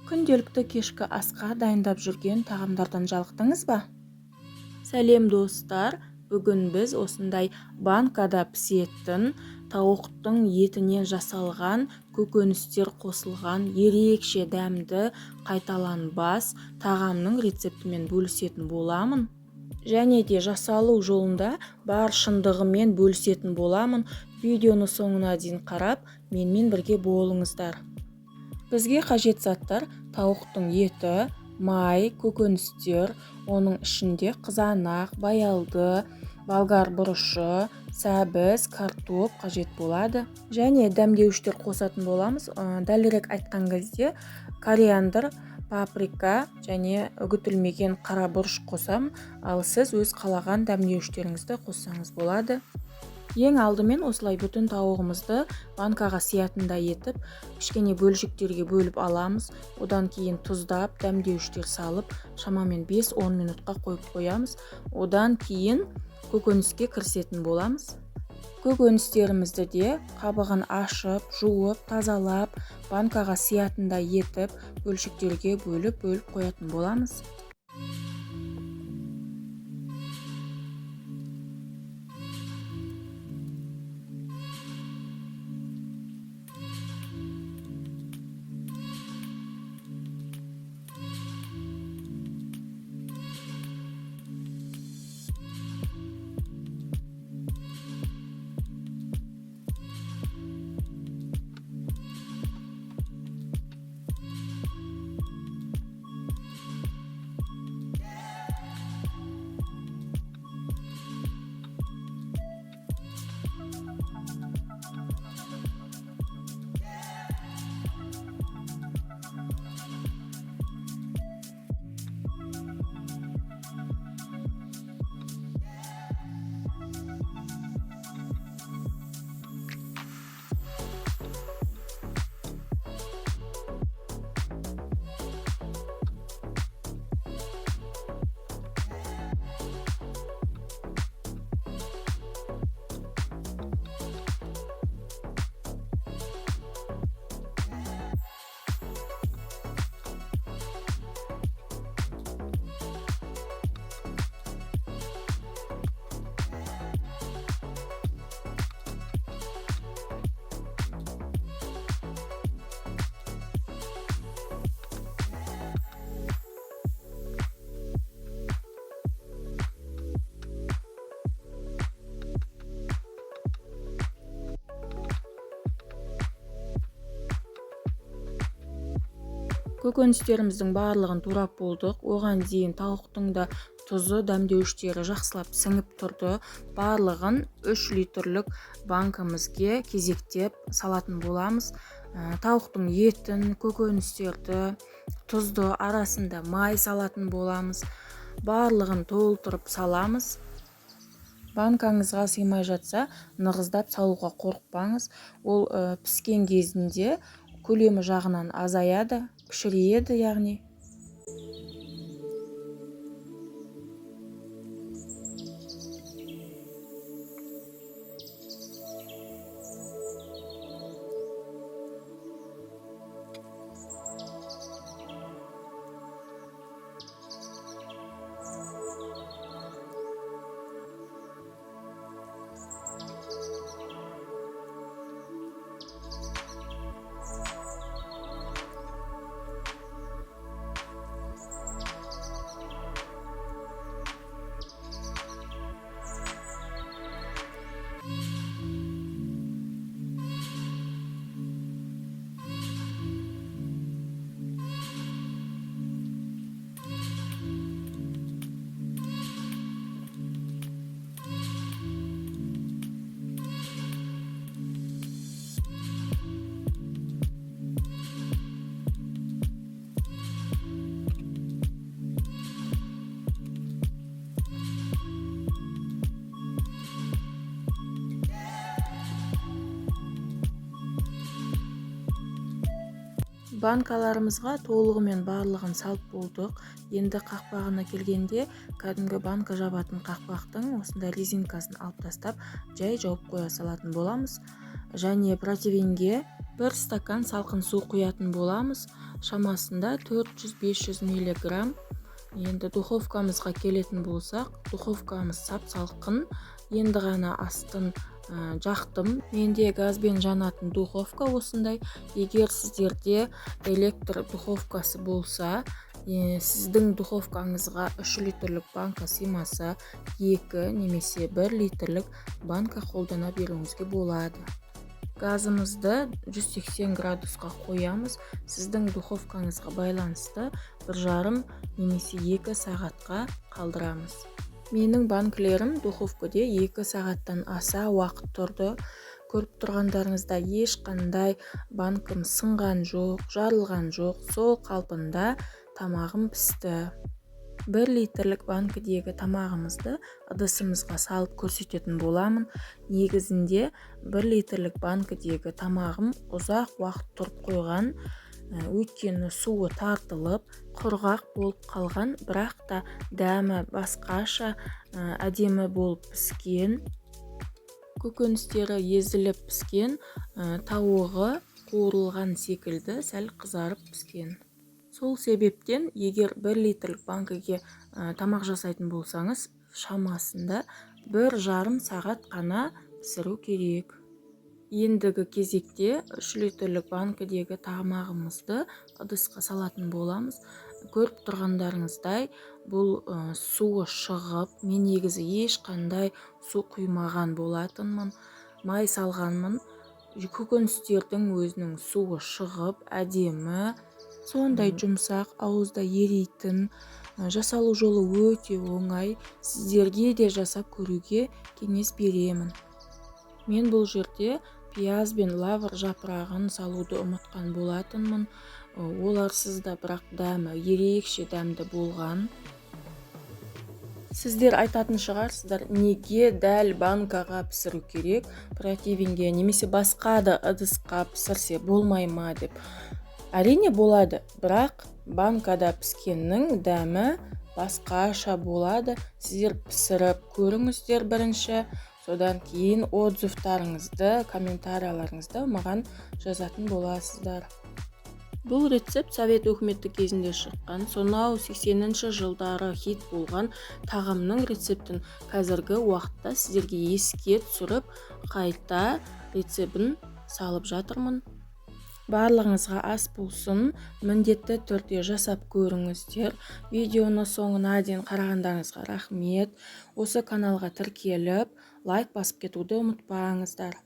Күнделікті кешкі асқа дайындап жүрген тағамдардан жалықтыңыз ба? Сәлем достар, бүгін біз осындай банкада пісетін тауықтың етінен жасалған көкөністер қосылған ерекше дәмді қайталанбас тағамның рецептімен бөлісетін боламын. Және де жасалу жолында бар шындығымен бөлісетін боламын. Видеоны соңына дейін қарап, менімен бірге болыңыздар. Бізге қажет заттар: тауықтың еті, май, көкөністер, оның ішінде қызанақ, баялды, болгар бұрышы, сәбіз, картоп қажет болады. Және дәмдеуіштер қосатын боламыз. Дәлірек айтқан кезде кориандр, паприка және үгітілмеген қара бұрыш қосам, ал сіз өз қалаған дәмдеуіштеріңізді қоссаңыз болады. Ең алдымен осылай бүтін тауығымызды банкаға сиятындай етіп, кішкене бөлшектерге бөліп аламыз. Одан кейін тұздап, дәмдеуіштер салып, шамамен 5-10 минутқа қойып қоямыз. Одан кейін көкөніске кірісетін боламыз. Көкөністерімізді де қабығын ашып, жуып, тазалап, банкаға сиятындай етіп, бөлшектерге бөліп қоятын боламыз. Көкөністеріміздің барлығын турап болдық. Оған дейін тауықтың да тұзы, дәмдеуіштері жақсылап сіңіп тұрды. Барлығын 3 литрлік банкамызге кезектеп салатын боламыз. Тауықтың етін, көкөністерді, тұзды арасында май салатын боламыз. Барлығын толтырып саламыз. Банкаңызға сыймай жатса, нығыздап салуға қорықпаңыз. Ол піскен кезінде көлемі жағынан азаяды, кішірейеді яғни. Банкаларымызға толығымен барлығын салып болдық. Енді қақпағына келгенде, кәдімгі банка жабатын қақпақтың осындай резинкасын алып тастап, жай жауып қоя салатын боламыз. Және противеньге 1 стакан салқын су құятын боламыз. Шамасында 400-500 мг. Енді духовкамызға келетін болсақ, духовкамыз сап-салқын. Енді ғана астын жақтым. Менде газбен жанатын духовка осындай. Егер сіздерде электр духовкасы болса, сіздің духовкаңызға 3 литрлік банка сыймаса, 2 немесе 1 литрлік банка қолдана беруіңізге болады. Газымызды 180 градусқа қоямыз. Сіздің духовкаңызға байланысты 1,5 немесе 2 сағатқа қалдырамыз. Менің банкілерім духовкада 2 сағаттан аса уақыт тұрды. Көріп тұрғандарыңызда ешқандай банкым сынған жоқ, жарылған жоқ. Сол қалпында тамағым пісті. 1 литрлік банкідегі тамағымызды ыдысымызға салып көрсететін боламын. Негізінде 1 литрлік банкідегі тамағым ұзақ уақыт тұрып қойған, өйткені суы тартылып, құрғақ болып қалған, бірақ та дәмі басқаша әдемі болып піскен. Көкөністері езіліп піскен, тауығы қуырылған секілді сәл қызарып піскен. Сол себептен, егер 1 литрлік банкіге тамақ жасайтын болсаңыз, шамасында 1,5 сағат қана пісіру керек. Ендігі кезекте 3 литрлік банкідегі тамағымызды ыдысқа салатын боламыз. Көріп тұрғандарыңыздай, бұл суы шығып, мен негізі ешқандай су құймаған болатынмын, май салғанмын. Көкөністердің өзінің суы шығып, әдемі, сондай жұмсақ, ауызда ерейтін, жасалу жолы өте оңай. Сіздерге де жасап көруге кеңес беремін. Мен бұл жерде пияз бен лавр жапырағын салуды ұмытқан болатынмын. Оларсыз да бірақ дәмі ерекше дәмді болған. Сіздер айтатын шығарсыздар, неге дәл банкаға пісіру керек, противенге немесе басқа да ыдысқа пісірсе болмай ма деп. Әрине болады, бірақ банкада піскеннің дәмі басқаша болады. Сіздер пісіріп көріңіздер бірінші, содан кейін отзывтарыңызды, комментарияларыңызды маған жазатын боласыздар. Бұл рецепт Совет өкіметі кезінде шыққан, сонау 80-ші жылдары хит болған тағамның рецептін қазіргі уақытта сіздерге еске түсіріп, қайта рецептін салып жатырмын. Барлығыңызға ас болсын, міндетті түрде жасап көріңіздер. Видеоны соңына дейін қарағандарыңызға рахмет. Осы каналға тіркеліп, лайк басып кетуді ұмытпаңыздар.